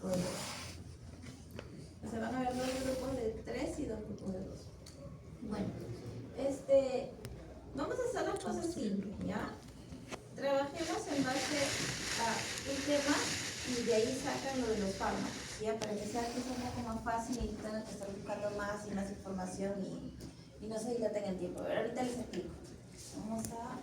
grupo de 2. Se van a ver 2 grupos de 3 y 2 grupos de 2. Bueno, vamos a hacer las cosas simples, ¿ya? Trabajemos en base a un tema y de ahí sacan lo de los fármacos, ¿ya? Para que sea un poco más fácil y no tengan que estar buscando más y más información y no se dilaten el tiempo. A ver, ahorita les explico. Vamos a...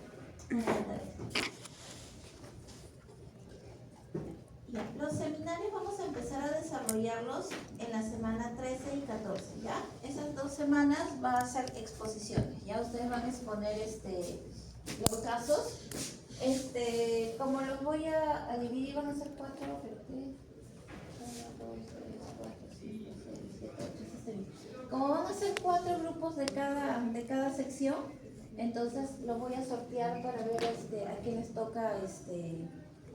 Ya, los seminarios vamos a empezar a desarrollarlos en la semana 13 y 14, ¿ya? Esas 2 semanas va a ser exposiciones, ¿ya? Ustedes van a exponer los casos. Como los voy a dividir, van a ser 4, 1, 2, 3, 4, 5, 6, 7, 8, 9. Como van a ser 4 grupos de cada sección, entonces los voy a sortear para ver a quién les toca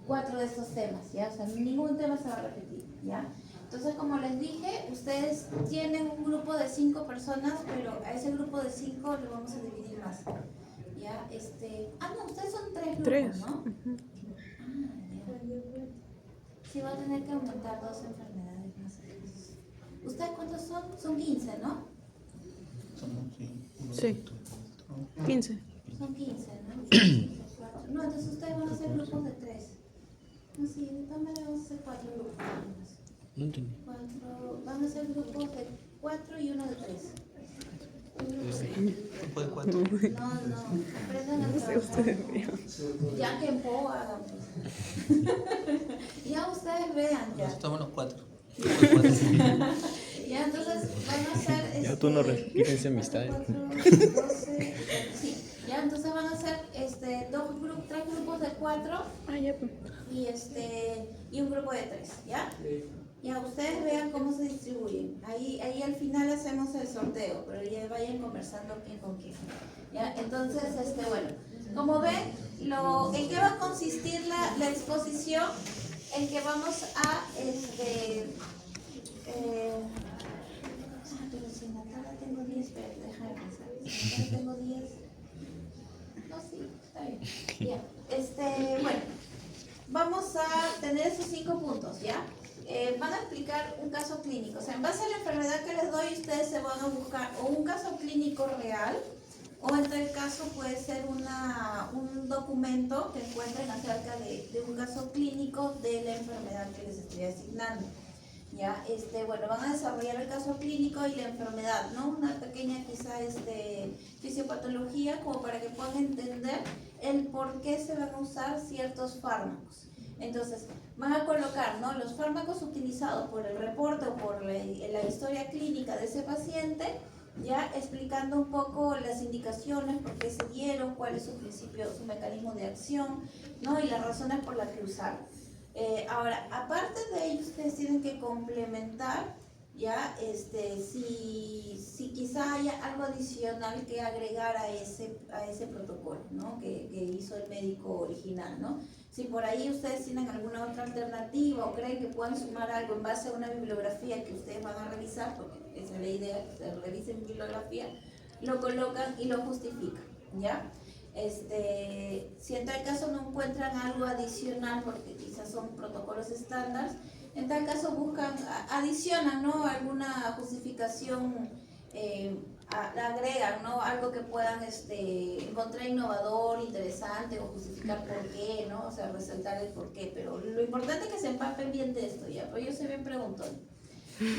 4 de estos temas, ¿ya? O sea, ningún tema se va a repetir, ¿ya? Entonces, como les dije, ustedes tienen un grupo de 5 personas, pero a ese grupo de 5 lo vamos a dividir más, ¿ya? No, ustedes son 3 grupos, ¿no? Ya. Sí, va a tener que aumentar 2 enfermedades más. ¿Ustedes cuántos son? Son 15, ¿no? Sí, 15. Son 15, ¿no? No, entonces ustedes van a hacer grupos de 3. No, sí, de todas maneras vamos a hacer 4 grupos. No entendí. 4, van a ser grupos de 4 y uno de 3. Grupo de 4. No, aprendan a trabajar. Ya que en Po hagan. Ya ustedes vean ya. Estamos los 4. Ya, entonces van a hacer... Ya tú no repites amistades. 12, sí. Ya, entonces van a hacer 3 grupos de 4 Ya. y un grupo de 3, ¿ya? Ya, ustedes vean cómo se distribuyen. Ahí al final hacemos el sorteo, pero ya vayan conversando quién con quién. ¿Ya? Entonces, bueno, como ven, ¿en qué va a consistir la exposición? En que vamos a, pero si en la tabla tengo 10, pero déjame pensar. Si en la tabla tengo 10. No, sí, está bien. Ya, bueno, vamos a tener esos 5 puntos, ¿ya? Van a explicar un caso clínico. O sea, en base a la enfermedad que les doy, ustedes se van a buscar o un caso clínico real, o en tal caso puede ser un documento que encuentren acerca de un caso clínico de la enfermedad que les estoy asignando. Ya, bueno, van a desarrollar el caso clínico y la enfermedad, ¿no? Una pequeña quizá fisiopatología como para que puedan entender el por qué se van a usar ciertos fármacos. Entonces, van a colocar, ¿no?, los fármacos utilizados por el reporte o por la historia clínica de ese paciente, ya explicando un poco las indicaciones, por qué se dieron, cuál es su principio, su mecanismo de acción, ¿no?, y las razones por las que usar. Ahora, aparte de ello, ustedes tienen que complementar, ya, si quizá haya algo adicional que agregar a ese protocolo, ¿no?, que hizo el médico original, ¿no? Si por ahí ustedes tienen alguna otra alternativa o creen que puedan sumar algo en base a una bibliografía que ustedes van a revisar, porque esa es la idea, que ustedes revisen bibliografía, lo colocan y lo justifican, ¿ya? Si en tal caso no encuentran algo adicional, porque quizás son protocolos estándar, en tal caso adicionan, ¿no?, alguna justificación, agregan, ¿no?, algo que puedan encontrar innovador, interesante o justificar por qué, ¿no?, o sea, resaltar el por qué, pero lo importante es que se empapen bien de esto, ¿ya? Pues yo soy bien preguntón.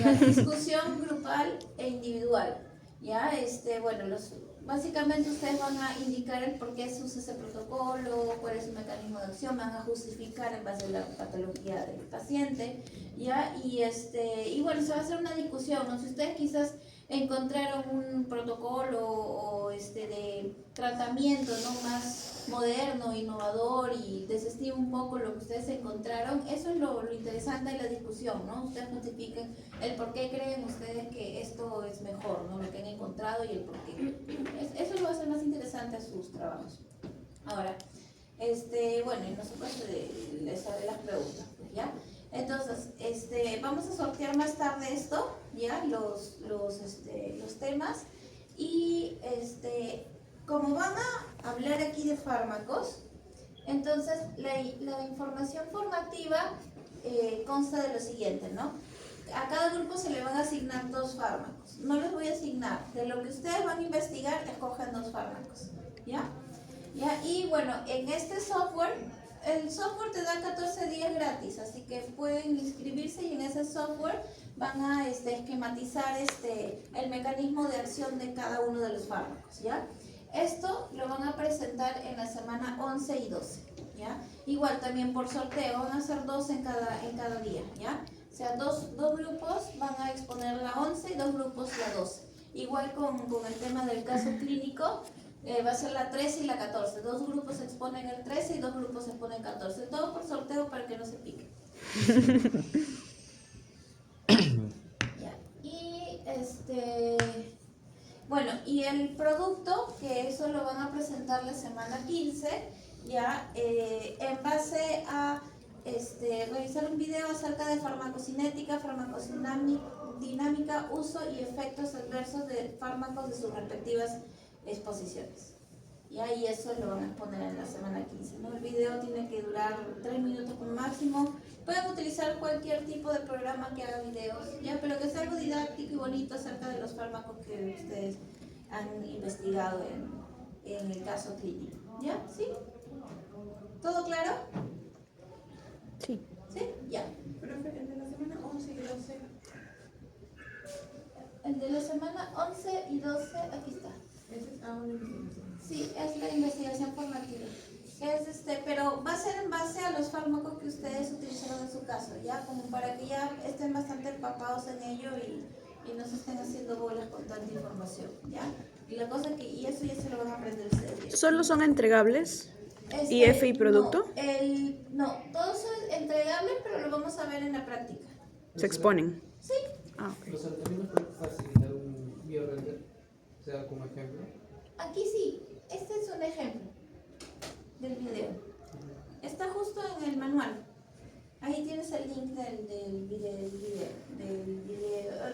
Ya, discusión grupal e individual, ¿ya? Bueno, básicamente ustedes van a indicar el por qué se usa ese protocolo, cuál es su mecanismo de acción, van a justificar en base a la patología del paciente, ¿ya? Y bueno, se va a hacer una discusión, ¿no? Si ustedes quizás encontraron un protocolo o de tratamiento, ¿no?, más moderno, innovador y desestima un poco lo que ustedes encontraron, eso es lo interesante de la discusión, ¿no? Ustedes justifiquen el por qué creen ustedes que esto es mejor, ¿no?, lo que han encontrado y el por qué. Eso lo va a hacer más interesante a sus trabajos. Ahora, bueno, y nosotros les haré las preguntas, ¿ya? Entonces, vamos a sortear más tarde esto, ¿ya? Los temas. Y como van a hablar aquí de fármacos, entonces la información formativa consta de lo siguiente, ¿no? A cada grupo se le van a asignar 2 fármacos. No les voy a asignar. De lo que ustedes van a investigar, escogen 2 fármacos. ¿Ya? ¿Ya? Y bueno, en este software, el software te da 14 días gratis, así que pueden inscribirse y en ese software van a esquematizar el mecanismo de acción de cada uno de los fármacos, ¿ya? Esto lo van a presentar en la semana 11 y 12, ¿ya? Igual también por sorteo, van a ser 2 en cada día, ¿ya? O sea, dos grupos van a exponer la 11 y 2 grupos la 12. Igual con el tema del caso clínico, va a ser la 13 y la 14. 2 grupos exponen el 13 y 2 grupos exponen 14. Todo por sorteo para que no se pique. Ya. Y bueno, y el producto, que eso lo van a presentar la semana 15, ya, en base a realizar un video acerca de farmacocinética, farmacodinámica, uso y efectos adversos de fármacos de sus respectivas exposiciones. Ya, y eso lo van a exponer en la semana 15, ¿no? El video tiene que durar 3 minutos como máximo. Pueden utilizar cualquier tipo de programa que haga videos, ya, pero que sea algo didáctico y bonito acerca de los fármacos que ustedes han investigado en el caso clínico. ¿Ya? ¿Sí? ¿Todo claro? Sí. ¿Sí? Ya. Profe, el de la semana 11 y 12. El de la semana 11 y 12, aquí está. Ese es una investigación. Sí, es la investigación formativa. Pero va a ser en base a los fármacos que ustedes utilizaron en su caso, ¿ya? Como para que ya estén bastante empapados en ello y no se estén haciendo bolas con tanta información, ¿ya? Y la cosa que, y eso ya se lo van a aprender ustedes. ¿Solo son entregables? ¿IF y producto? No, todos son entregables, pero lo vamos a ver en la práctica. ¿Se exponen? Sí. Ah, ok. Pero también nos puede facilitar un biorender, o sea, como ejemplo. Aquí sí, este es un ejemplo del video. Está justo en el manual. Ahí tienes el link del video.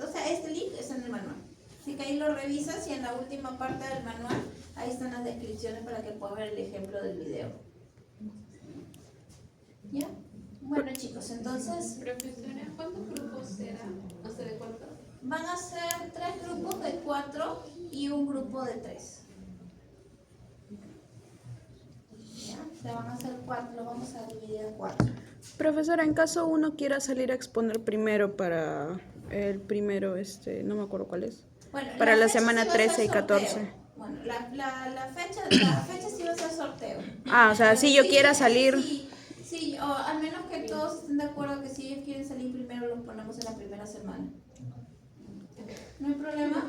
O sea, este link es en el manual. Así que ahí lo revisas y en la última parte del manual, ahí están las descripciones para que puedas ver el ejemplo del video. ¿Ya? Bueno, chicos, entonces Profesora, ¿cuántos grupos serán? No sé de cuántos. van a ser 3 grupos de 4 y un grupo de 3. ¿Ya? O sea, van a ser 4, lo vamos a dividir en 4. Profesora, en caso uno quiera salir a exponer primero para el primero, no me acuerdo cuál es. Bueno, Para la fecha semana sí va a ser 13 y sorteo. 14. Bueno, la fecha sí va a ser sorteo. Ah, o sea, si yo quiera salir... Sí, o al menos que todos estén de acuerdo que si ellos quieren salir primero, los ponemos en la primera semana. ¿No hay problema?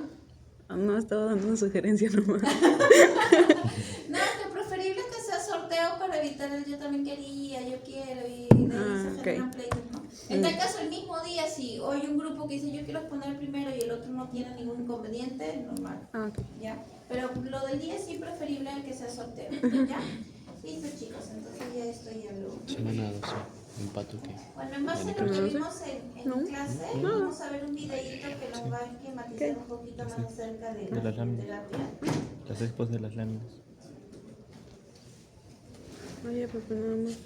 No, estaba dando una sugerencia nomás. No, que preferible es que sea sorteo para evitar el yo también quería, yo quiero y de ahí se generan pleitos, ¿no? En tal caso, el mismo día, si hoy un grupo que dice yo quiero exponer primero y el otro no tiene ningún inconveniente, normal. Ah, ok. ¿Ya? Pero lo del día sí preferible que sea sorteo, ¿ya? Listo, chicos, entonces ya esto ya lo... Semana 12. Empato que... Bueno, en base a lo que vimos en No. clase, No. vamos a ver un videíto que nos va a esquematizar un poquito más acerca de De la las láminas. terapia. Las expos de las láminas. Oye, pues nada más.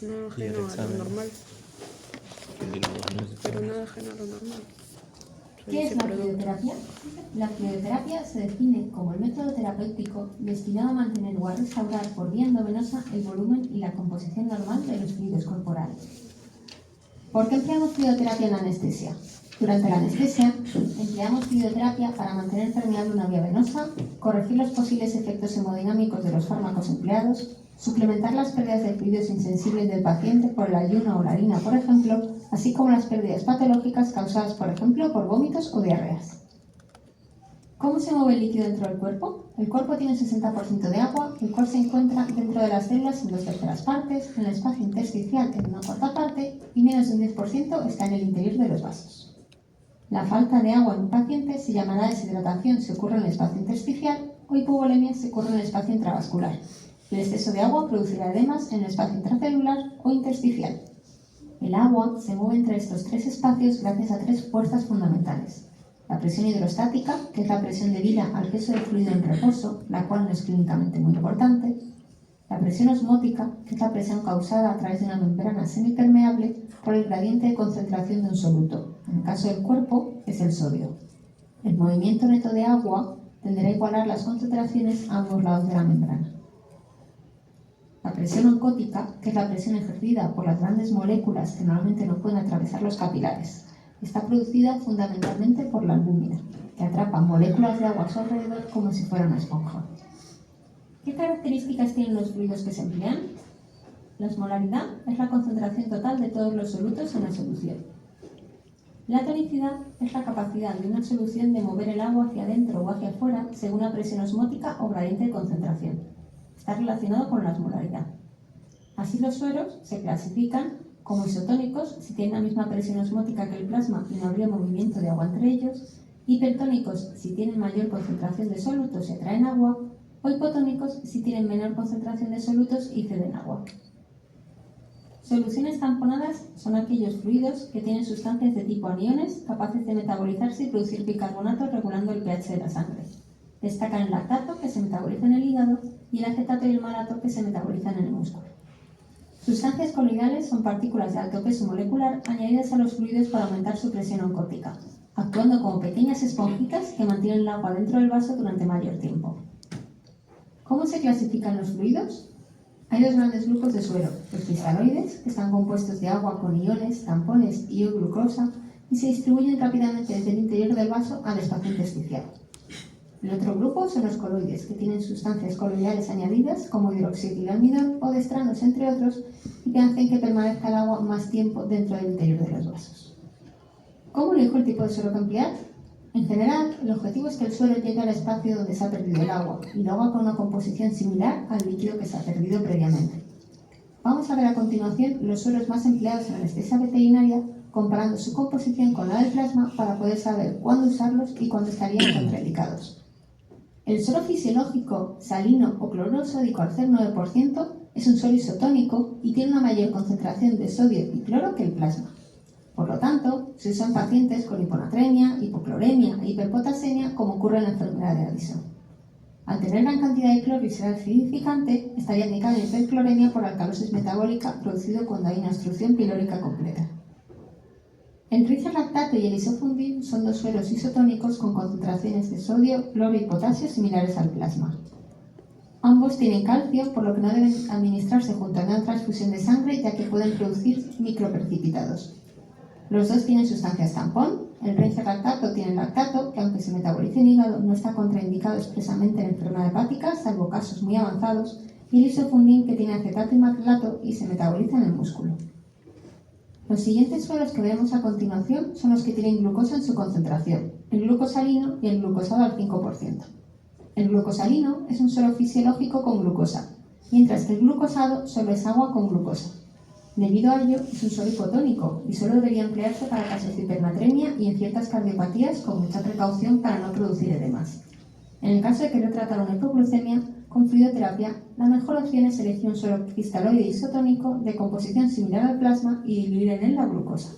No Y el ajeno a lo examen. normal. Y los meses Pero de- nada ajeno a lo normal. ¿Qué es la crioterapia? La crioterapia se define como el método terapéutico destinado a mantener o a restaurar por vía endovenosa el volumen y la composición normal de los fluidos corporales. ¿Por qué empleamos crioterapia en la anestesia? Durante la anestesia empleamos crioterapia para mantener permeable una vía venosa, corregir los posibles efectos hemodinámicos de los fármacos empleados, suplementar las pérdidas de fluidos insensibles del paciente por el ayuno o la orina, por ejemplo, así como las pérdidas patológicas causadas, por ejemplo, por vómitos o diarreas. ¿Cómo se mueve el líquido dentro del cuerpo? El cuerpo tiene un 60% de agua, el cual se encuentra dentro de las células en 2/3 partes, en el espacio intersticial en 1/4 parte y menos de un 10% está en el interior de los vasos. La falta de agua en un paciente se llamará deshidratación si ocurre en el espacio intersticial o hipovolemia si ocurre en el espacio intravascular. El exceso de agua producirá edemas en el espacio intracelular o intersticial. El agua se mueve entre estos 3 espacios gracias a 3 fuerzas fundamentales. La presión hidrostática, que es la presión debida al peso del fluido en reposo, la cual no es clínicamente muy importante. La presión osmótica, que es la presión causada a través de una membrana semipermeable por el gradiente de concentración de un soluto. En el caso del cuerpo, es el sodio. El movimiento neto de agua tenderá a igualar las concentraciones a ambos lados de la membrana. La presión oncótica, que es la presión ejercida por las grandes moléculas que normalmente no pueden atravesar los capilares, está producida fundamentalmente por la albúmina, que atrapa moléculas de agua a su alrededor como si fuera una esponja. ¿Qué características tienen los fluidos que se emplean? La osmolaridad es la concentración total de todos los solutos en la solución. La tonicidad es la capacidad de una solución de mover el agua hacia adentro o hacia afuera según la presión osmótica o gradiente de concentración. Está relacionado con la osmolaridad. Así los sueros se clasifican como isotónicos si tienen la misma presión osmótica que el plasma y no habría movimiento de agua entre ellos, hipertónicos si tienen mayor concentración de solutos y atraen agua, o hipotónicos si tienen menor concentración de solutos y ceden agua. Soluciones tamponadas son aquellos fluidos que tienen sustancias de tipo aniones capaces de metabolizarse y producir bicarbonato regulando el pH de la sangre. Destacan el lactato, que se metaboliza en el hígado, y el acetato y el malato, que se metabolizan en el músculo. Sustancias coloidales son partículas de alto peso molecular añadidas a los fluidos para aumentar su presión oncótica, actuando como pequeñas esponjitas que mantienen el agua dentro del vaso durante mayor tiempo. ¿Cómo se clasifican los fluidos? Hay dos grandes grupos de suero, los cristaloides, que están compuestos de agua con iones, tampones y o glucosa, y se distribuyen rápidamente desde el interior del vaso al espacio intersticial. El otro grupo son los coloides, que tienen sustancias coloidales añadidas, como hidroxilo de almidón o destranos, entre otros, y que hacen que permanezca el agua más tiempo dentro del interior de los vasos. ¿Cómo elijo el tipo de suero que emplear? En general, el objetivo es que el suero llegue al espacio donde se ha perdido el agua y lo haga con una composición similar al líquido que se ha perdido previamente. Vamos a ver a continuación los sueros más empleados en anestesia veterinaria, comparando su composición con la del plasma para poder saber cuándo usarlos y cuándo estarían contraindicados. El suero fisiológico, salino o cloruro sódico al 0,9% es un suero isotónico y tiene una mayor concentración de sodio y cloro que el plasma. Por lo tanto, se usa en pacientes con hiponatremia, hipocloremia e hiperpotasemia, como ocurre en la enfermedad de Addison. Al tener gran cantidad de cloro y ser acidificante, estaría indicado en hipercloremia por alcalosis metabólica producido cuando hay una obstrucción pilórica completa. El lactato y el isofundin son dos sueros isotónicos con concentraciones de sodio, cloro y potasio similares al plasma. Ambos tienen calcio, por lo que no deben administrarse junto a una transfusión de sangre, ya que pueden producir microprecipitados. Los dos tienen sustancias tampón. El lactato tiene lactato, que aunque se metabolice en hígado, no está contraindicado expresamente en enfermedad hepática, salvo casos muy avanzados, y el isofundin, que tiene acetato y maclato y se metaboliza en el músculo. Los siguientes sueros que veremos a continuación son los que tienen glucosa en su concentración, el glucosalino y el glucosado al 5%. El glucosalino es un suero fisiológico con glucosa, mientras que el glucosado solo es agua con glucosa. Debido a ello, es un suero hipotónico y solo debería emplearse para casos de hipernatremia y en ciertas cardiopatías con mucha precaución para no producir edemas. En el caso de querer tratar una hipoglucemia con fluidoterapia, la mejor opción es elegir un suero cristaloide isotónico de composición similar al plasma y diluir en él la glucosa.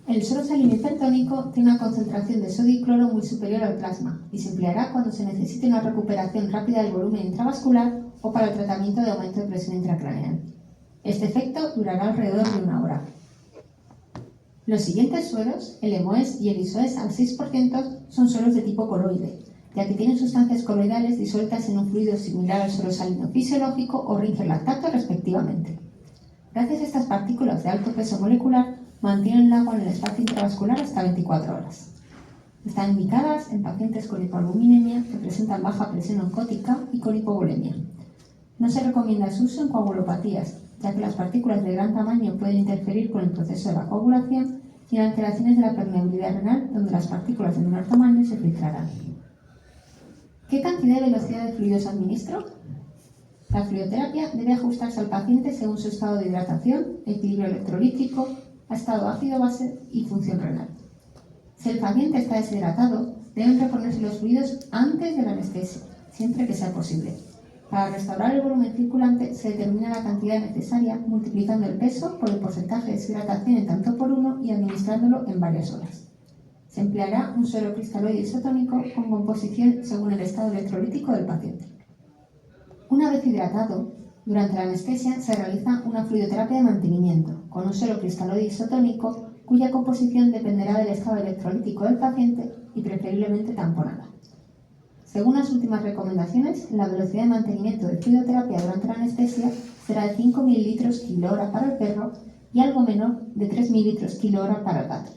El suero salino hipertónico tiene una concentración de sodio y cloro muy superior al plasma y se empleará cuando se necesite una recuperación rápida del volumen intravascular o para el tratamiento de aumento de presión intracraneal. Este efecto durará alrededor de 1 hora. Los siguientes sueros, el EMOES y el ISOES al 6%, son sueros de tipo coloide, ya que tienen sustancias coloidales disueltas en un fluido similar al suero salino fisiológico o lactato respectivamente. Gracias a estas partículas de alto peso molecular, mantienen el agua en el espacio intravascular hasta 24 horas. Están indicadas en pacientes con hipoalbuminemia que presentan baja presión oncótica y con hipovolemia. No se recomienda su uso en coagulopatías, ya que las partículas de gran tamaño pueden interferir con el proceso de la coagulación y en alteraciones de la permeabilidad renal, donde las partículas de menor tamaño se filtrarán. ¿Qué cantidad y velocidad de fluidos administro? La fluidoterapia debe ajustarse al paciente según su estado de hidratación, equilibrio electrolítico, estado ácido-base y función renal. Si el paciente está deshidratado, deben reponerse los fluidos antes de la anestesia, siempre que sea posible. Para restaurar el volumen circulante se determina la cantidad necesaria multiplicando el peso por el porcentaje de deshidratación en tanto por 1 y administrándolo en varias horas. Se empleará un suero cristaloide isotónico con composición según el estado electrolítico del paciente. Una vez hidratado, Durante la anestesia se realiza una fluidoterapia de mantenimiento con un solo cristalóide isotónico cuya composición dependerá del estado electrolítico del paciente y preferiblemente tamponada. Según las últimas recomendaciones, la velocidad de mantenimiento de fluidoterapia durante la anestesia será de 5 ml kg para el perro y algo menor de 3 ml kg para el gato.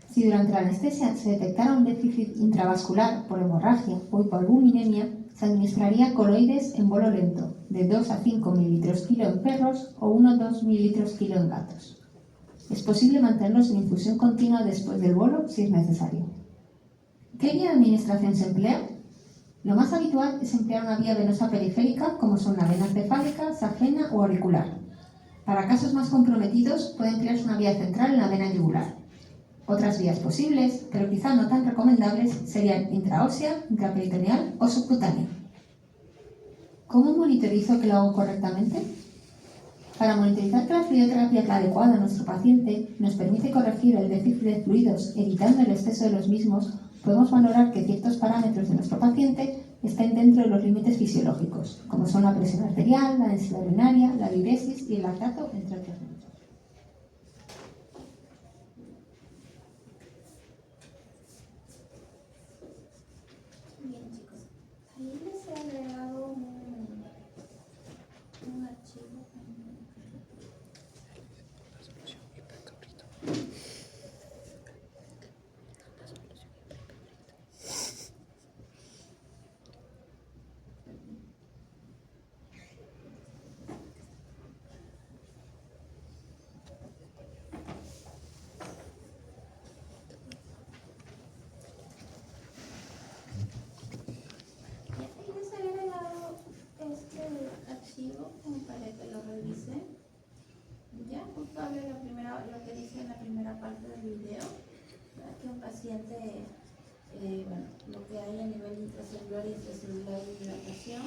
Si durante la anestesia se detectara un déficit intravascular por hemorragia o hipoalbuminemia, se administraría coloides en bolo lento, de 2 a 5 ml kg en perros o 1 a 2 ml kg en gatos. Es posible mantenerlos en infusión continua después del bolo si es necesario. ¿Qué vía de administración se emplea? Lo más habitual es emplear una vía venosa periférica, como son la vena cefálica, safena o auricular. Para casos más comprometidos puede emplearse una vía central en la vena yugular. Otras vías posibles, pero quizá no tan recomendables, serían intraósea, intraperitoneal o subcutánea. ¿Cómo monitorizo que lo hago correctamente? Para monitorizar que la fluidoterapia es la adecuada a nuestro paciente, nos permite corregir el déficit de fluidos evitando el exceso de los mismos, podemos valorar que ciertos parámetros de nuestro paciente estén dentro de los límites fisiológicos, como son la presión arterial, la densidad urinaria, la diuresis y el lactato, entre otros muchos. Bien, chicos. Ahí les he agregado un archivo. Y les he agregado este archivo como para que lo revisen. Ya, justo habla lo que dice en la primera parte del video, ¿verdad? Que un paciente, bueno, lo que hay a nivel intracelular y extracelular de hidratación,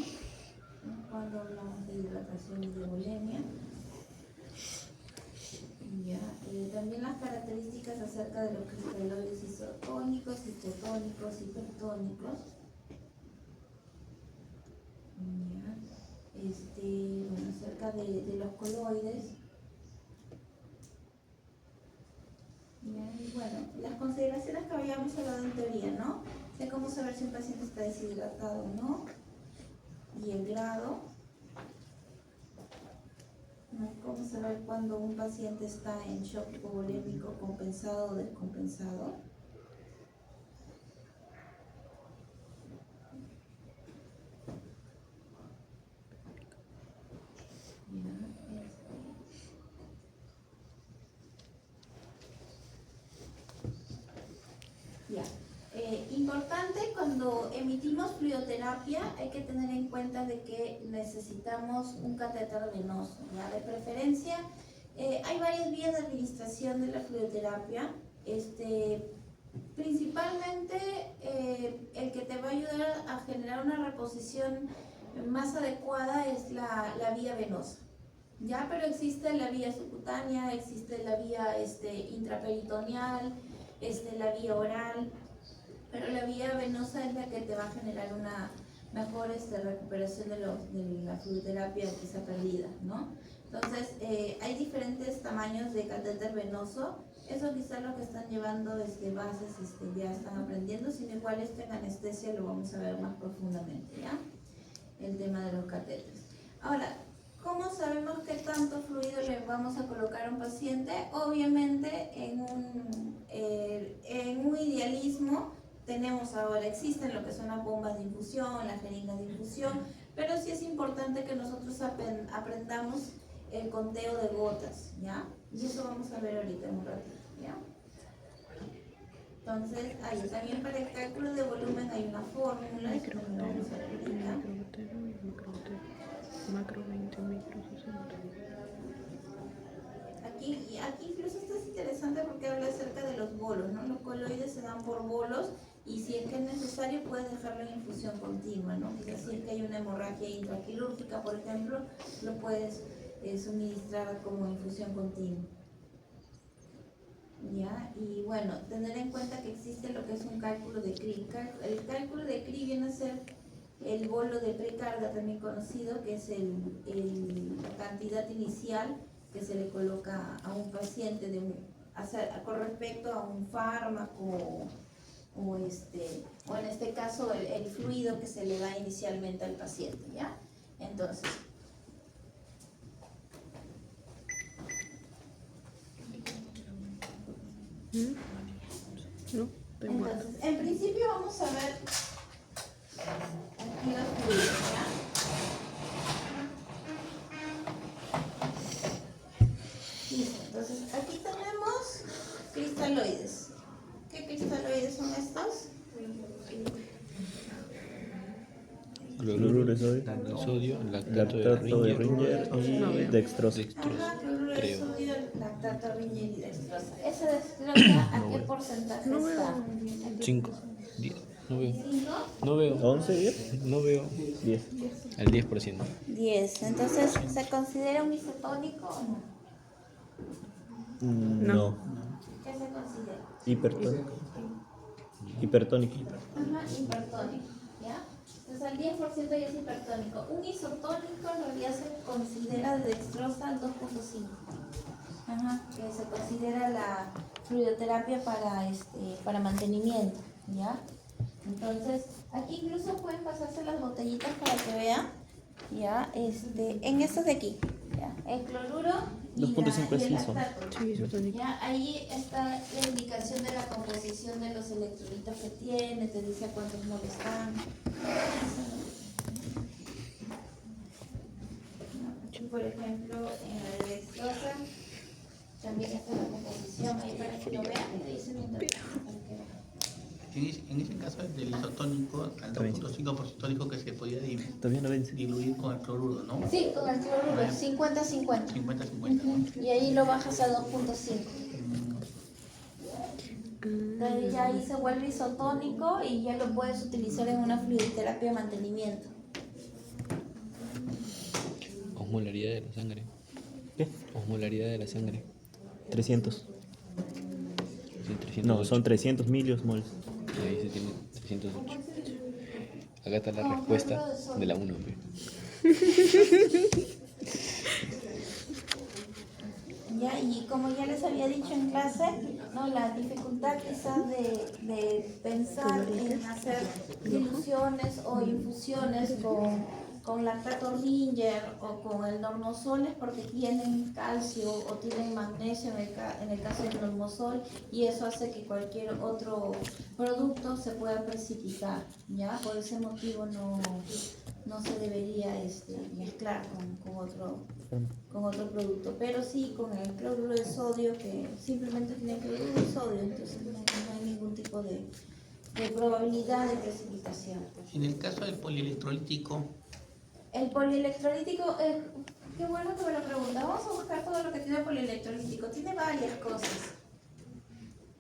¿no? Cuando hablamos de hidratación y de bulimia. Ya, también las características acerca de los cristaloides isotónicos, hipotónicos, hipertónicos. Ya, bueno, acerca de los coloides. Ya, y bueno, las consideraciones que habíamos hablado en teoría, ¿no? De cómo saber si un paciente está deshidratado o no, y el grado, ¿no? Cómo saber cuando un paciente está en shock hipovolémico compensado o descompensado. Ya. Importante cuando emitimos fluidoterapia hay que tener en cuenta de que necesitamos un catéter venoso, ¿ya? De preferencia, hay varias vías de administración de la fluidoterapia. Principalmente el que te va a ayudar a generar una reposición más adecuada es la vía venosa. Ya, pero existe la vía subcutánea, existe la vía intraperitoneal, la vía oral, pero la vía venosa es la que te va a generar una mejor recuperación de la fluidoterapia quizá perdida, ¿no? Entonces, hay diferentes tamaños de catéter venoso. Eso quizá lo que están llevando bases ya están aprendiendo, sino igual en anestesia lo vamos a ver más profundamente, ¿ya? El tema de los catéteres. Ahora, ¿cómo sabemos qué tanto fluido le vamos a colocar a un paciente? Obviamente, en un idealismo existen lo que son las bombas de infusión, las jeringas de infusión, pero sí es importante que nosotros aprendamos el conteo de gotas, ¿ya? Y eso vamos a ver ahorita en un ratito, ¿ya? Entonces, también para el cálculo de volumen hay una fórmula, eso también lo vamos a ver ahorita. Macro 20, micro 60. Aquí incluso esto es interesante porque habla acerca de los bolos, ¿no? Los coloides se dan por bolos y si es que es necesario puedes dejarlo en infusión continua, ¿no? Quizás si es que hay una hemorragia intraquirúrgica, por ejemplo, lo puedes suministrar como infusión continua. ¿Ya? Y bueno, tener en cuenta que existe lo que es un cálculo de CRI. El cálculo de CRI viene a ser el bolo de precarga, también conocido, que es la cantidad inicial que se le coloca a un paciente con respecto a un fármaco o en este caso el fluido que se le da inicialmente al paciente, ¿ya? Entonces, No, estoy muerta. entonces, en principio vamos a ver aquí los fluidos, ¿ya? Listo, entonces aquí tenemos cristaloides. ¿Qué cristaloides son estos? Cloruro de sodio, lactato de Ringer y dextrosa. Ajá, cloruro de Creo. sodio, lactato, Ringer y dextrosa. ¿Esa dextrosa a qué porcentaje está? 5, 10, no veo. ¿5? No veo. 11, 10, No veo. 10. Al 10%. 10. Entonces, ¿se considera un isotónico o no? No. ¿Qué se considera? Hipertónico. Hipertónico. Ajá, hipertónico, ¿ya? Entonces al 10% ya es hipertónico. Un isotónico en realidad se considera de dextrosa al 2.5. Ajá, que se considera la fluidoterapia para mantenimiento, ¿ya? Entonces, aquí incluso pueden pasarse las botellitas para que vean, ¿ya? En estos de aquí, ¿ya? El cloruro y 2.5 es el ISO. lactato. Sí, isotónico. Ya, ahí está la indicación de la composición de los electrolitos que tiene, te dice cuántos moles están. Aquí, por ejemplo, en la dextrosa también está la composición ahí para que lo vean y le dicen mientras para que vean. En ese caso del isotónico, al 2.5% dijo que se podía Todavía no vence. diluir con el cloruro, ¿no? Sí, con el cloruro, 50-50. 50-50, ¿no? Y ahí lo bajas a 2.5. Entonces ya ahí se vuelve isotónico y ya lo puedes utilizar en una fluidoterapia de mantenimiento. Osmolaridad de la sangre. ¿Qué? Osmolaridad de la sangre. 300. Sí, 308. No, son 300 miliosmoles. Ahí se tiene 308. Acá está la respuesta de la 1. Ya, y como ya les había dicho en clase, ¿no? La dificultad quizás de pensar en hacer diluciones o infusiones con lactato Ringer o con el normosol es porque tienen calcio o tienen magnesio en el caso del normosol, y eso hace que cualquier otro producto se pueda precipitar, ¿ya? Por ese motivo no se debería mezclar con otro producto, pero sí con el cloruro de sodio, que simplemente tiene cloruro de sodio, entonces no hay ningún tipo de probabilidad de precipitación. En el caso del polielectrolítico, El polielectrolítico, qué bueno que me lo preguntas. Vamos a buscar todo lo que tiene el polielectrolítico. Tiene varias cosas.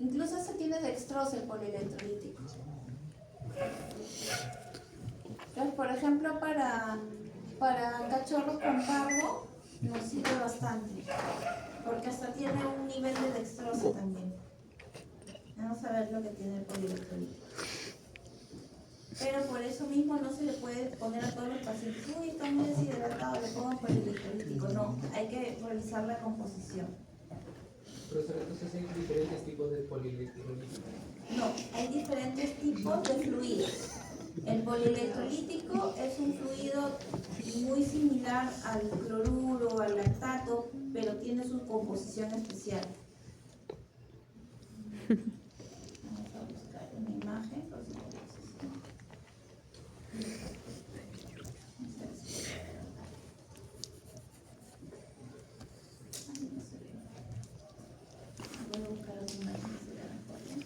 Incluso se tiene dextrosa el polielectrolítico. Entonces, por ejemplo, para cachorros con parvo nos sirve bastante, porque hasta tiene un nivel de dextrosa también. Vamos a ver lo que tiene el polielectrolítico. Pero por eso mismo no se le puede poner a todos los pacientes, uy, está muy deshidratado, le pongo polielectrolítico. No, hay que revisar la composición. Profesora, entonces hay diferentes tipos de polielectrolítico. No, hay diferentes tipos de fluidos. El polielectrolítico es un fluido muy similar al cloruro, al lactato, pero tiene su composición especial. Vamos a buscar una imagen. Por si voy a buscar otra imagen, será mejor, ¿no?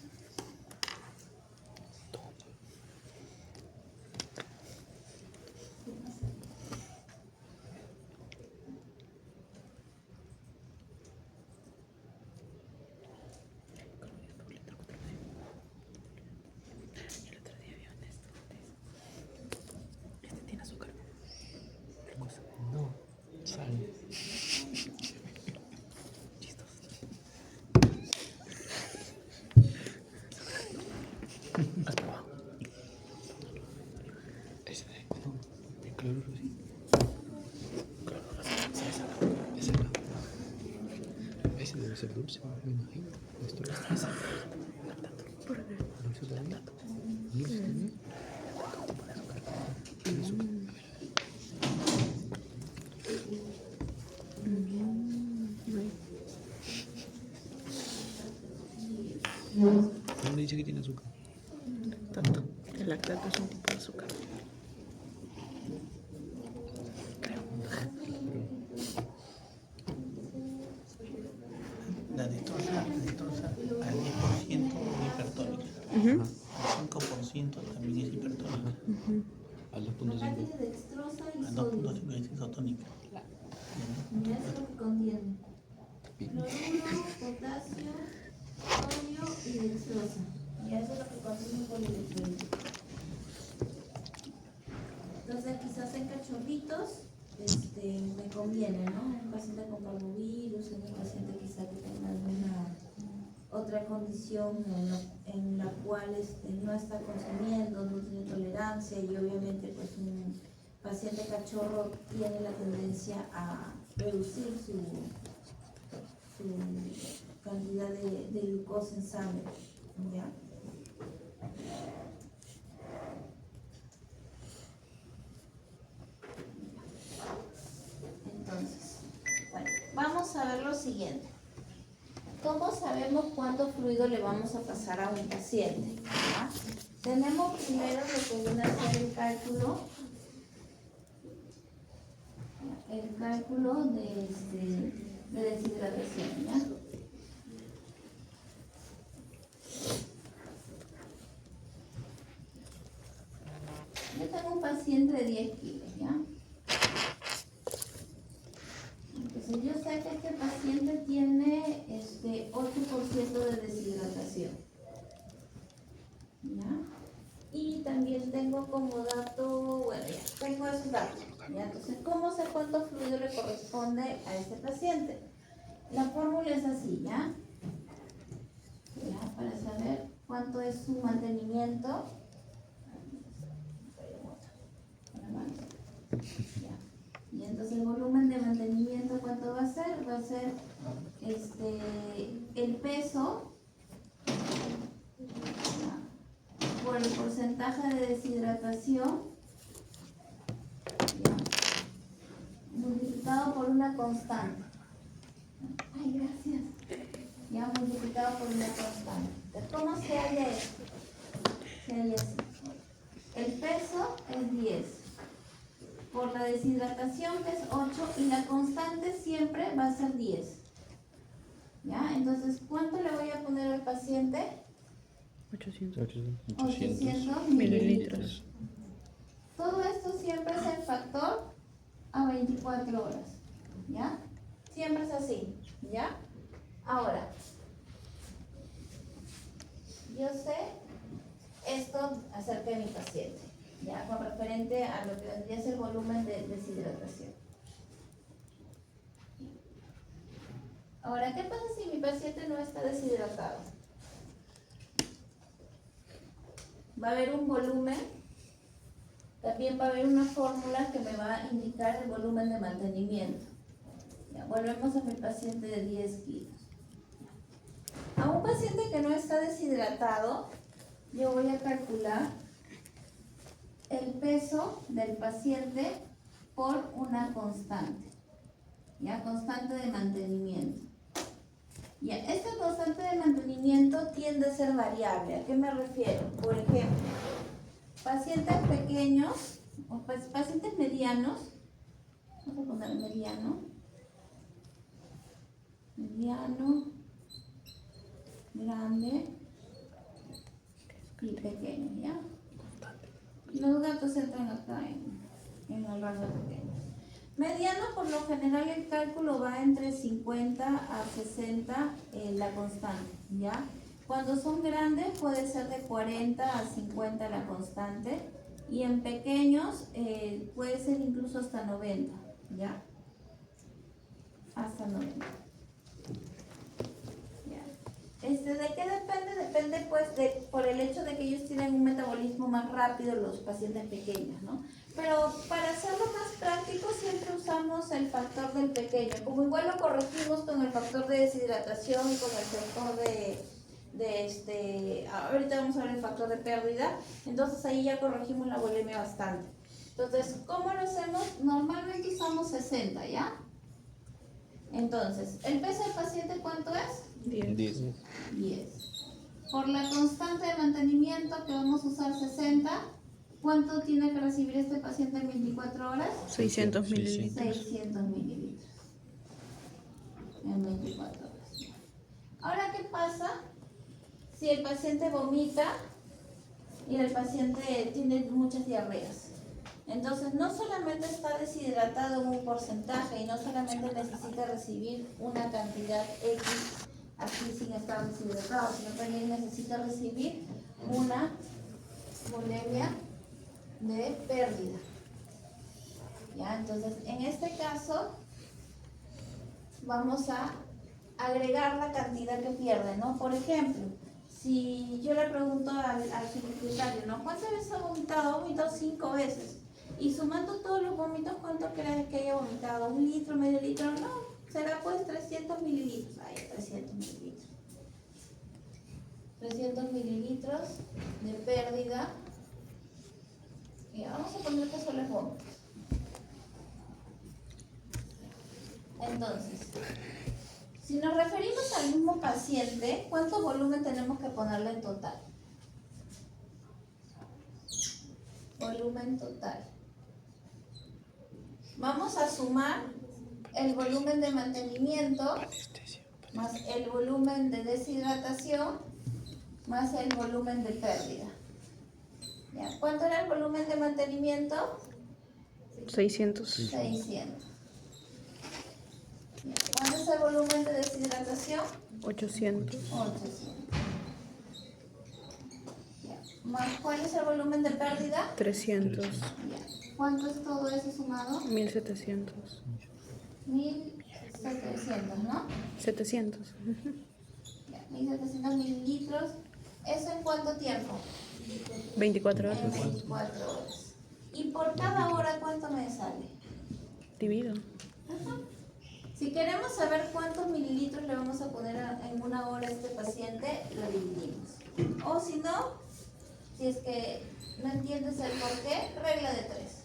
Debe ser dulce, me imagino. Esto es dulce. Dulce también. Dulce también. Tiene azúcar. ¿Dónde dice que tiene azúcar? Lactato. El lactato es un tipo de azúcar. La dextrosa al 10% es hipertónica. Ujú. El 5% también es hipertónica. Al Acá 2.5. tiene dextrosa y Al sodio. 2.5 es isotónica. Mira, eso es lo que contiene. Cloruro, potasio, sodio y dextrosa. Y eso es lo que contiene un polielectrónico. Entonces quizás en cachorritos me conviene, ¿no? Un paciente con parvovirus, en un paciente quizá que tenga alguna otra condición en la cual no está consumiendo, no tiene tolerancia y obviamente pues un paciente cachorro tiene la tendencia a reducir su cantidad de glucosa en sangre, ¿ya? Entonces, bueno, vamos a ver lo siguiente. ¿Cómo sabemos cuánto fluido le vamos a pasar a un paciente? ¿Ya? Tenemos primero lo que viene a ser el cálculo de deshidratación, ¿ya? Yo tengo un paciente de 10 kilos, ¿ya? Entonces yo sé que este paciente tiene 8% de deshidratación, ¿ya? Y también tengo como dato, bueno, ya tengo esos datos, ¿ya? Entonces, ¿cómo sé cuánto fluido le corresponde a este paciente? La fórmula es así, ¿ya? ¿Ya? Para saber cuánto es su mantenimiento. ¿Ya? Y entonces el volumen de mantenimiento, ¿cuánto va a ser? Va a ser el peso, ¿ya?, por el porcentaje de deshidratación, ¿ya?, multiplicado por una constante. Ay, gracias. Ya, multiplicado por una constante. Entonces, ¿cómo se haría esto? Se haría así. El peso es 10. Por la deshidratación, que es 8, y la constante siempre va a ser 10. ¿Ya? Entonces, ¿cuánto le voy a poner al paciente? 800. 800 mililitros. Todo esto siempre es en factor a 24 horas. ¿Ya? Siempre es así. ¿Ya? Ahora, yo sé esto acerca de mi paciente, ¿ya? Con referente a lo que vendría a ser el volumen de deshidratación. Ahora, ¿qué pasa si mi paciente no está deshidratado? Va a haber un volumen, también va a haber una fórmula que me va a indicar el volumen de mantenimiento. Ya, volvemos a mi paciente de 10 kilos. A un paciente que no está deshidratado, yo voy a calcular el peso del paciente por una constante, ¿ya? Constante de mantenimiento. Ya, esta constante de mantenimiento tiende a ser variable. ¿A qué me refiero? Por ejemplo, pacientes pequeños o pacientes medianos, vamos a poner mediano, grande y pequeño, ¿ya? Los datos entran acá en el rango pequeño. Mediano, por lo general, el cálculo va entre 50 a 60 la constante, ¿ya? Cuando son grandes puede ser de 40 a 50 la constante, y en pequeños puede ser incluso hasta 90, ¿ya? Hasta 90. ¿De qué depende? Depende pues por el hecho de que ellos tienen un metabolismo más rápido, los pacientes pequeños, ¿no? Pero para hacerlo más práctico siempre usamos el factor del pequeño. Como igual lo corregimos con el factor de deshidratación y con el factor ahorita vamos a ver el factor de pérdida, entonces ahí ya corregimos la volemia bastante. Entonces, ¿cómo lo hacemos? Normalmente usamos 60, ¿ya? Entonces, ¿el peso del paciente cuánto es? 10. 10. Por la constante de mantenimiento que vamos a usar 60, ¿cuánto tiene que recibir este paciente en 24 horas? 600 mililitros. 600 mililitros en 24 horas. Ahora, ¿qué pasa si el paciente vomita y el paciente tiene muchas diarreas? Entonces, no solamente está deshidratado en un porcentaje y no solamente necesita recibir una cantidad X así sin estar deshidratado, sino también necesita recibir una volemia de pérdida. ¿Ya? Entonces, en este caso, vamos a agregar la cantidad que pierde, ¿no? Por ejemplo, si yo le pregunto al secretario, ¿no? ¿Cuántas veces ha vomitado? Ha vomitado 5 veces. Y sumando todos los vómitos, ¿cuánto crees que haya vomitado? ¿1 litro, medio litro? No, será pues 300 mililitros. Ahí, 300 mililitros. 300 mililitros de pérdida. Y vamos a poner que solo es vómito. Entonces, si nos referimos al mismo paciente, ¿cuánto volumen tenemos que ponerle en total? Volumen total. Vamos a sumar el volumen de mantenimiento más el volumen de deshidratación más el volumen de pérdida. ¿Ya? ¿Cuánto era el volumen de mantenimiento? 600. 600. ¿Ya? ¿Cuánto es el volumen de deshidratación? 800. 800. ¿Ya? ¿Más cuál es el volumen de pérdida? 300. ¿Ya? ¿Cuánto es todo eso sumado? 1700. 1700, ¿no? 700. Ya, 1700 mililitros. ¿Eso en cuánto tiempo? 24 En horas. 24 horas. ¿Y por cada hora cuánto me sale? Divido. Ajá. Si queremos saber cuántos mililitros le vamos a poner en una hora a este paciente, lo dividimos. O si no, si es que no entiendes el por qué, regla de 3.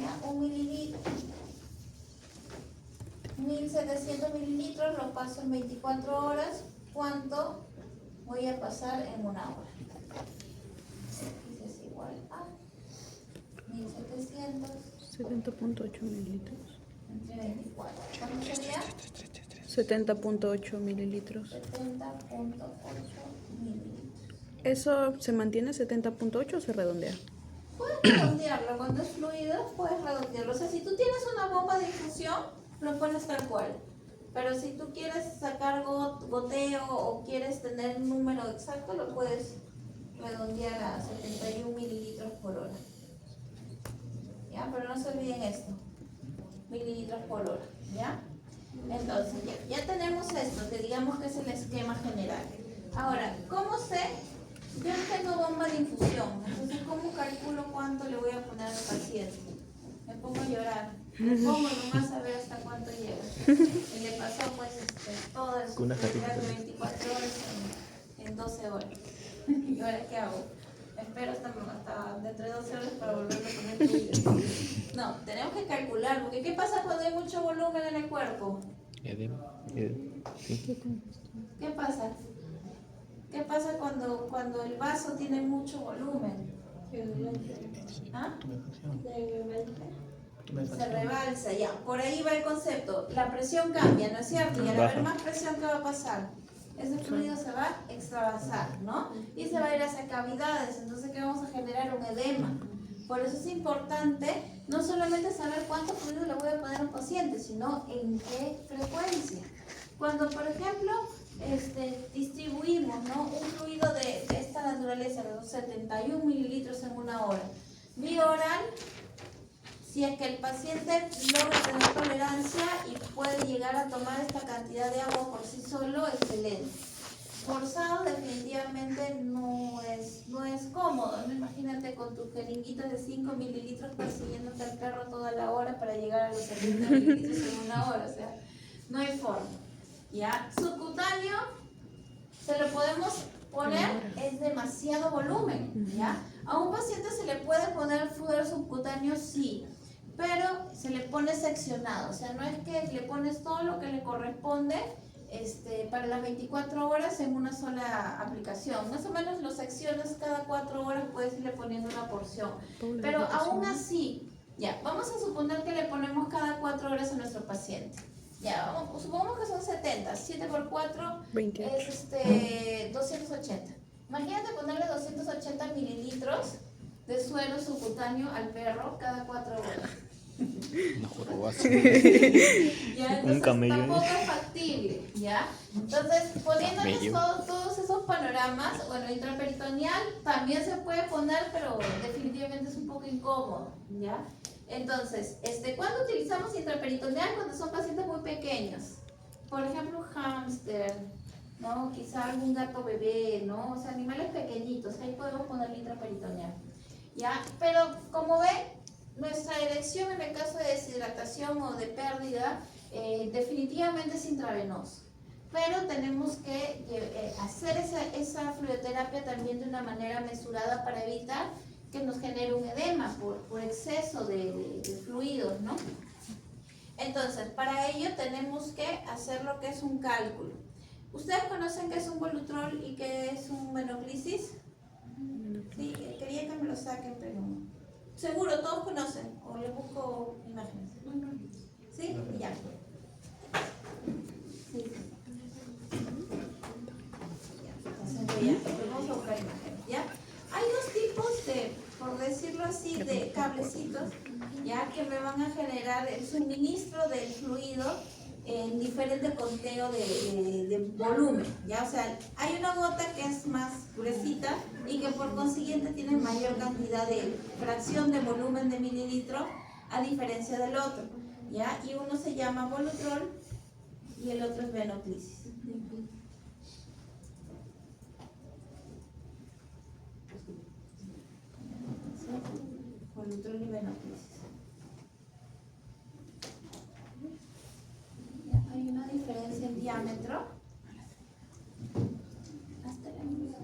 ¿Ya? 1 mililitro. 1700 mililitros lo paso en 24 horas. ¿Cuánto voy a pasar en una hora? X es igual a 1700 70.8 mililitros. entre 24. ¿Cuánto sería? 70.8 mililitros. 70.8 mililitros. ¿Eso se mantiene 70.8 o se redondea? Puedes redondearlo, cuando es fluido puedes redondearlo. O sea, si tú tienes una bomba de infusión, lo pones tal cual. Pero si tú quieres sacar goteo o quieres tener un número exacto, lo puedes redondear a 71 mililitros por hora. ¿Ya? Pero no se olviden esto. Mililitros por hora. ¿Ya? Entonces, ya tenemos esto, que digamos que es el esquema general. Ahora, ¿cómo sé? Yo no tengo bomba de infusión, entonces ¿cómo calculo cuánto le voy a poner al paciente? Me pongo a llorar, me pongo nomás a ver hasta cuánto llega. Y le pasó pues toda su actividad de 24 horas en 12 horas. ¿Y ahora qué hago? Espero hasta dentro de 12 horas para volverlo a poner fluido. No, tenemos que calcular, porque ¿qué pasa cuando hay mucho volumen en el cuerpo? Edema. Sí. ¿Qué pasa? ¿Qué pasa cuando el vaso tiene mucho volumen? ¿Ah? Se rebalsa, ya. Por ahí va el concepto. La presión cambia, ¿no es cierto? Y al haber más presión, ¿qué va a pasar? Ese fluido se va a extravasar, ¿no? Y se va a ir hacia cavidades. Entonces, ¿qué vamos a generar? Un edema. Por eso es importante no solamente saber cuánto fluido le voy a poner a un paciente, sino en qué frecuencia. Cuando, por ejemplo, distribuimos, ¿no?, un fluido de esta naturaleza, de 71 mililitros en una hora, vía oral, si es que el paciente logra tener tolerancia y puede llegar a tomar esta cantidad de agua por sí solo, excelente. forzado definitivamente no es cómodo, ¿no? Imagínate con tus jeringuitas de 5 mililitros persiguiéndote al perro toda la hora para llegar a los 70 mililitros en una hora, o sea, no hay forma. ¿Ya? Subcutáneo, se lo podemos poner, es demasiado volumen, ¿ya? A un paciente se le puede poner fluido subcutáneo, sí, pero se le pone seccionado, o sea, no es que le pones todo lo que le corresponde para las 24 horas en una sola aplicación. Más o menos lo seccionas cada 4 horas, puedes irle poniendo una porción. Pero aún así, ya, vamos a suponer que le ponemos cada 4 horas a nuestro paciente. Ya, supongamos que son 70, 7 por 4 28. es 280. Imagínate ponerle 280 mililitros de suero subcutáneo al perro cada 4 horas. Una jorobaza. ¿Ya? Un Entonces, camello. tampoco es factible, ¿ya? Entonces, poniéndoles Camello. todos esos panoramas, bueno, intraperitoneal también se puede poner, pero definitivamente es un poco incómodo, ¿ya? Entonces, ¿cuándo utilizamos intraperitoneal? Cuando son pacientes muy pequeños. Por ejemplo, un hámster, ¿no? Quizá algún gato bebé, ¿no? O sea, animales pequeñitos, ahí podemos poner intraperitoneal, ¿ya? Pero, como ven, nuestra erección en el caso de deshidratación o de pérdida definitivamente es intravenoso, pero tenemos que hacer esa fluidoterapia también de una manera mesurada para evitar que nos genere un edema por exceso de fluidos, ¿no? Entonces, para ello tenemos que hacer lo que es un cálculo. ¿Ustedes conocen qué es un Volutrol y qué es un Venoclisis? Sí, quería que me lo saquen, pero seguro todos conocen, o les busco imágenes. ¿Sí? Ya. Sí. Ya. Entonces, vamos a buscar imágenes, ¿ya? Hay dos tipos de, por decirlo así, de cablecitos, ya, que me van a generar el suministro del fluido en diferente conteo de volumen, ¿ya? O sea, hay una gota que es más gruesita y que por consiguiente tiene mayor cantidad de fracción de volumen de mililitro a diferencia del otro, ¿ya? Y uno se llama Volutrol y el otro es Venoclisis. Volutrol y Venoclisis. Hay una diferencia en diámetro. Hasta la misma.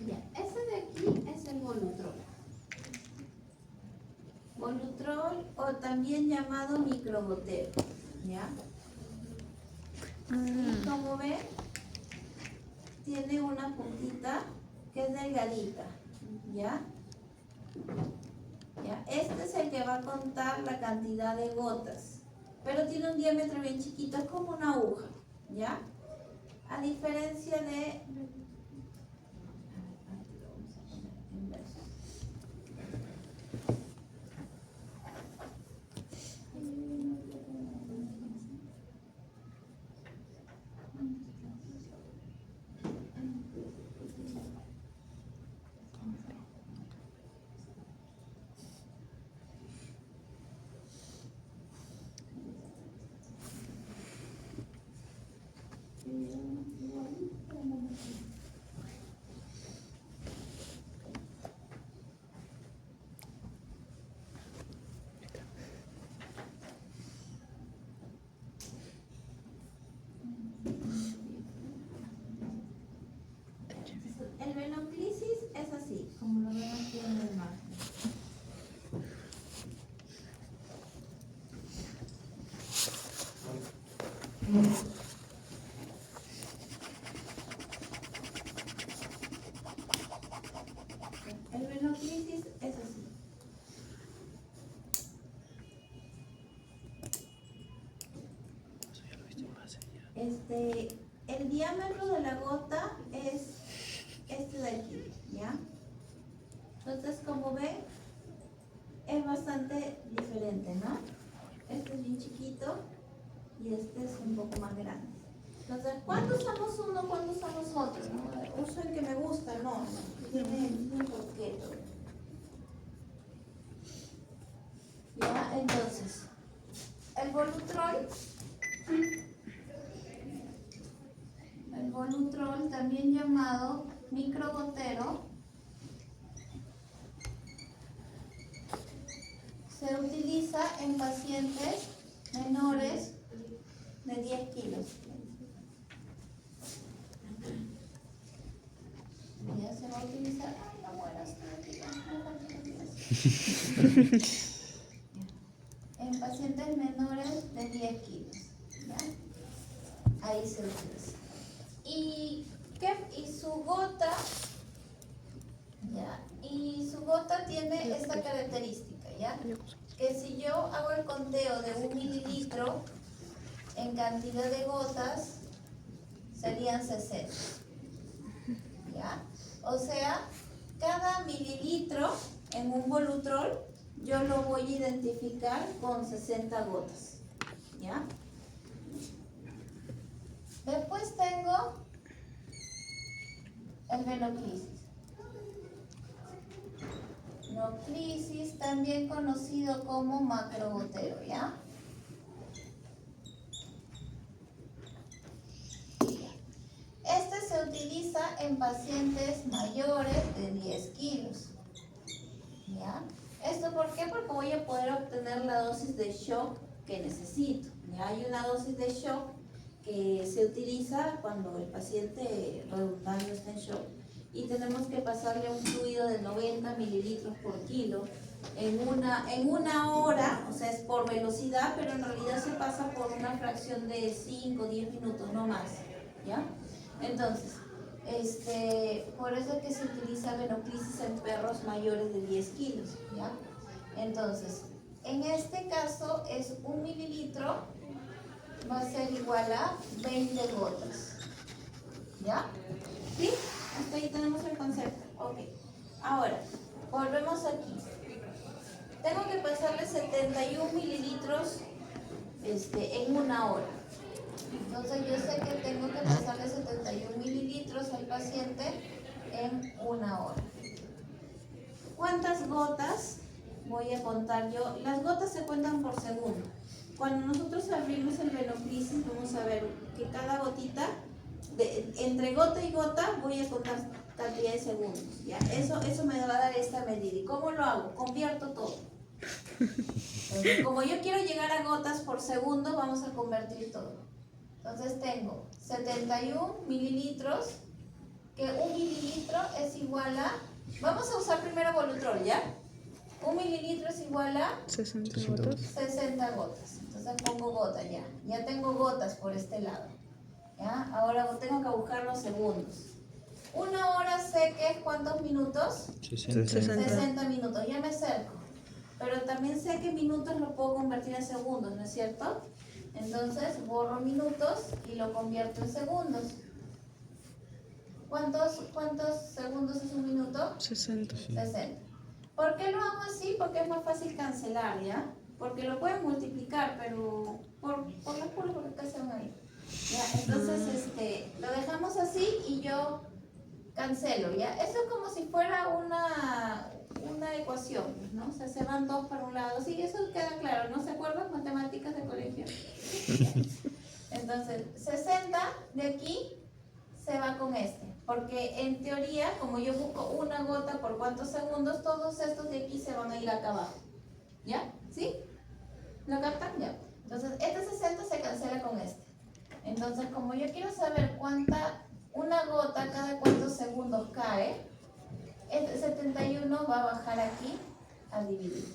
Ya, ese de aquí es el Volutrol. Volutrol o también llamado microgotero, ¿ya? Y como ven, tiene una puntita que es delgadita, ¿ya? ¿Ya? Este es el que va a contar la cantidad de gotas, pero tiene un diámetro bien chiquito, es como una aguja, ¿ya? A diferencia de... El Venoclisis es así, como lo ven aquí en la imagen. El Venoclisis es así. El diámetro de la gota es este de aquí, ¿ya? Entonces, como ven, es bastante diferente, ¿no? Este es bien chiquito y este es un poco más grande. Entonces, ¿cuándo usamos uno, cuándo usamos otro? ¿No? Uso el que me gusta, no. llamado microgotero se utiliza en pacientes menores de 10 kilos. Ya se va a utilizar. Ay, no mueras, en pacientes menores de 10 kilos. ¿Ya? Ahí se utiliza. Y su gota, ¿ya? Y su gota tiene esta característica, ¿ya? Que si yo hago el conteo de 1 mililitro en cantidad de gotas, serían 60. ¿Ya? O sea, cada mililitro en un Volutrol yo lo voy a identificar con 60 gotas. ¿Ya? Después tengo el venoclisis. Venoclisis, también conocido como macrogotero, ¿ya? Este se utiliza en pacientes mayores de 10 kilos. ¿Ya? ¿Esto por qué? Porque voy a poder obtener la dosis de shock que necesito. ¿Ya? Hay una dosis de shock que se utiliza cuando el paciente redundante está en shock y tenemos que pasarle un fluido de 90 mililitros por kilo en una hora, o sea, es por velocidad, pero en realidad se pasa por una fracción de 5 o 10 minutos, no más. ¿Ya? Entonces, por eso es que se utiliza venoclisis en perros mayores de 10 kilos, ¿ya? Entonces, en este caso es 1 mililitro, va a ser igual a 20 gotas, ¿ya? ¿Sí? Hasta ahí tenemos el concepto. Ok. Ahora, volvemos aquí. Tengo que pasarle 71 mililitros en una hora. Entonces yo sé que tengo que pasarle 71 mililitros al paciente en una hora. ¿Cuántas gotas voy a contar yo? Las gotas se cuentan por segundo. Cuando nosotros abrimos el venoclisis vamos a ver que cada gotita, entre gota y gota voy a contar cantidad de segundos. ¿Ya? Eso me va a dar esta medida. ¿Y cómo lo hago? Convierto todo. Entonces, como yo quiero llegar a gotas por segundo, vamos a convertir todo. Entonces tengo 71 mililitros, que 1 mililitro es igual a... Vamos a usar primero Volutrol, ¿ya? 1 mililitro es igual a 60 gotas. 60 gotas. Entonces pongo gota ya. Ya tengo gotas por este lado. ¿Ya? Ahora tengo que buscar los segundos. Una hora sé que es ¿cuántos minutos? 60 minutos. Ya me acerco. Pero también sé que minutos lo puedo convertir en segundos, ¿no es cierto? Entonces borro minutos y lo convierto en segundos. ¿Cuántos segundos es un minuto? 60. 60. ¿Por qué lo hago así? Porque es más fácil cancelar, ¿ya? Porque lo pueden multiplicar, pero por las puras porque acá se van a ir. ¿Ya? Entonces lo dejamos así y yo cancelo, ¿ya? Eso es como si fuera una ecuación, ¿no? O sea, se van dos para un lado. Sí, eso queda claro, ¿no se acuerdan? Matemáticas de colegio. Entonces, 60 de aquí se va con porque en teoría, como yo busco una gota por cuántos segundos, todos estos de aquí se van a ir acá abajo. ¿Ya? ¿Sí? ¿Lo captan? Ya. Entonces, este 60 se cancela con Entonces, como yo quiero saber una gota cada cuántos segundos cae, este 71 va a bajar aquí a dividir.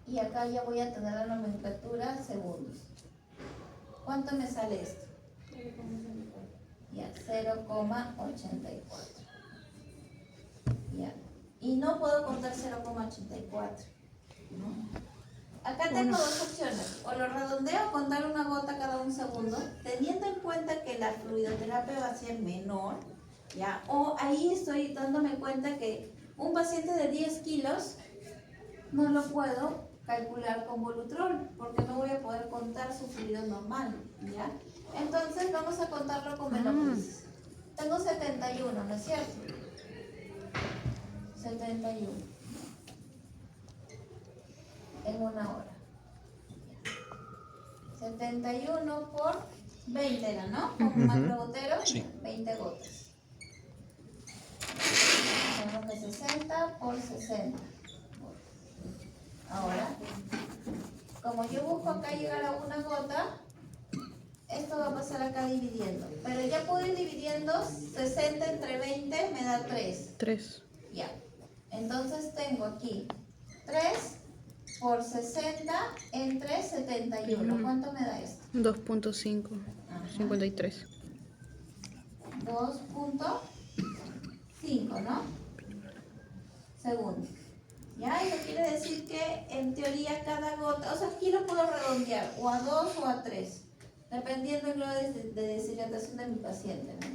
Y acá ya voy a tener la nomenclatura segundos. ¿Cuánto me sale esto? Ya, 0,84. Ya. Y no puedo contar 0,84. ¿No? Acá tengo dos opciones. O lo redondeo, contar una gota cada un segundo, teniendo en cuenta que la fluidoterapia va a ser menor. ¿Ya? O ahí estoy dándome cuenta que un paciente de 10 kilos no lo puedo calcular con Volutrol, porque no voy a poder contar su fluido normal, ¿ya? Entonces vamos a contarlo con venoclisis. Tengo 71, ¿no es cierto? 71 en una hora. 71 por 20 era, ¿no? Como Ujú. macrogotero, Sí. 20 gotas. Tenemos de 60 por 60. Ahora, como yo busco acá llegar a una gota, esto va a pasar acá dividiendo. Pero ya puedo ir dividiendo 60 entre 20, me da 3. 3. Ya. Entonces tengo aquí 3 por 60 entre 71. ¿Cuánto me da esto? 2.5. Ajá. 53. 2.5, ¿no? Segundos. ¿Ya? Eso quiere decir que en teoría cada gota, o sea, aquí lo puedo redondear o a 2 o a 3, dependiendo del grado de deshidratación de mi paciente, ¿no?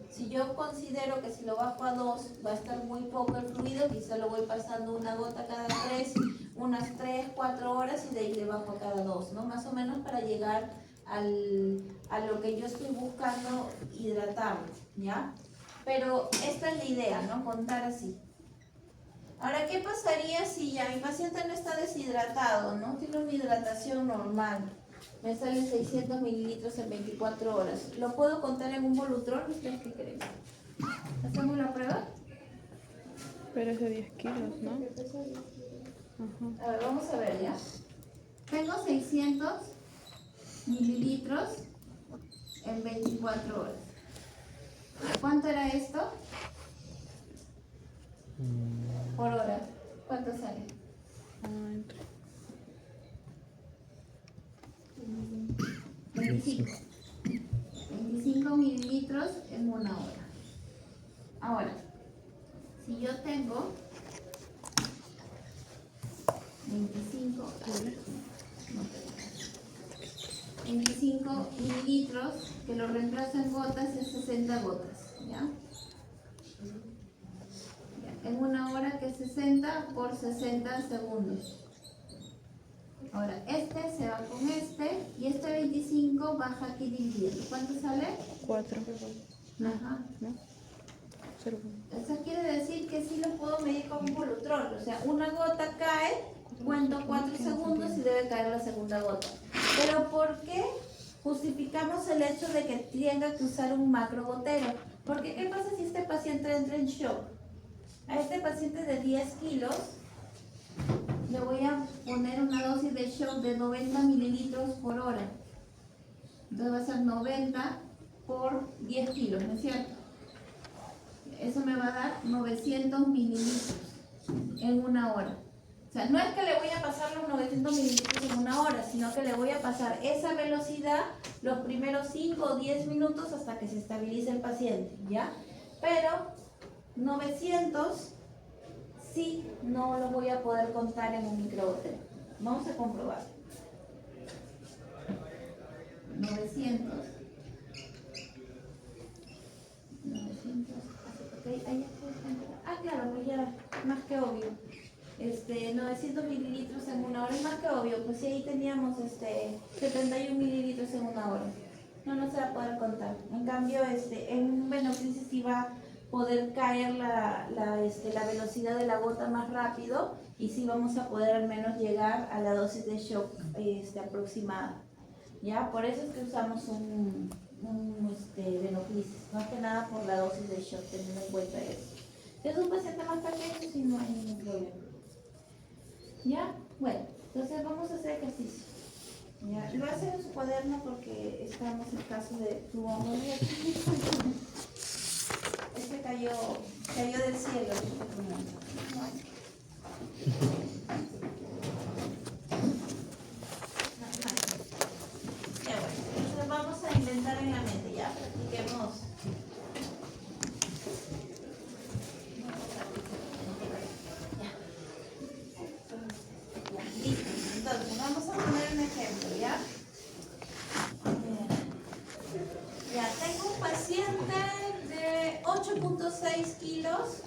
Si yo considero que si lo bajo a 2 va a estar muy poco el fluido, quizá lo voy pasando una gota cada 3, unas 3, 4 horas y de ahí le bajo a cada 2, ¿no? Más o menos para llegar a lo que yo estoy buscando hidratarlo, ¿ya? Pero esta es la idea, ¿no? Contar así. Ahora, ¿qué pasaría si ya mi paciente no está deshidratado, ¿no? Tiene una hidratación normal. Me salen 600 mililitros en 24 horas. ¿Lo puedo contar en un Volutrol? ¿Ustedes qué creen? ¿Hacemos la prueba? Pero es de 10 kilos, ¿no? Ajá. A ver, vamos a ver ya. Tengo 600 mililitros en 24 horas. ¿Cuánto era esto? Por hora. ¿Cuánto sale? Ah, entre 25. 25 mililitros en una hora. Ahora, si yo tengo 25 mililitros, que lo reemplazo en gotas, es 60 gotas, ¿ya? En una hora, que es 60 por 60 segundos. Ahora, este se va con este y este 25 baja aquí dividiendo. ¿Cuánto sale? 4. Ajá. ¿No? 0. Eso quiere decir que sí lo puedo medir con un Volutrol. O sea, una gota cae, cuento 4 segundos y debe caer la segunda gota. Pero ¿por qué justificamos el hecho de que tenga que usar un macrogotero? Porque ¿qué pasa si este paciente entra en shock? A este paciente de 10 kilos le voy a poner una dosis de shock de 90 mililitros por hora. Entonces va a ser 90 por 10 kilos, ¿no es cierto? Eso me va a dar 900 mililitros en una hora. O sea, no es que le voy a pasar los 900 mililitros en una hora, sino que le voy a pasar esa velocidad los primeros 5 o 10 minutos hasta que se estabilice el paciente, ¿ya? Pero 900 sí no lo voy a poder contar en un microgotero. Vamos a comprobar. 900. Okay, ahí está. Claro, pues ya, más que obvio. 900 mililitros en una hora es más que obvio. Pues sí, ahí teníamos 71 mililitros en una hora. No se va a poder contar. En cambio, en un venoclisis sí va a poder caer la velocidad de la gota más rápido y sí vamos a poder al menos llegar a la dosis de shock aproximada. ¿Ya? Por eso es que usamos un venoclisis, más que nada por la dosis de shock, teniendo en cuenta eso. Si es un paciente más pequeño, sí no hay ningún problema. ¿Ya? Bueno, entonces vamos a hacer ejercicio. ¿Ya? Lo hacen en su cuaderno porque estamos en caso de flujo. Este cayó del cielo. Ya bueno, entonces vamos a inventar en la mente, ya, practiquemos. Ya, listo. Entonces, vamos a poner un ejemplo, ¿ya? Ya, tengo un paciente de 8.6 kilos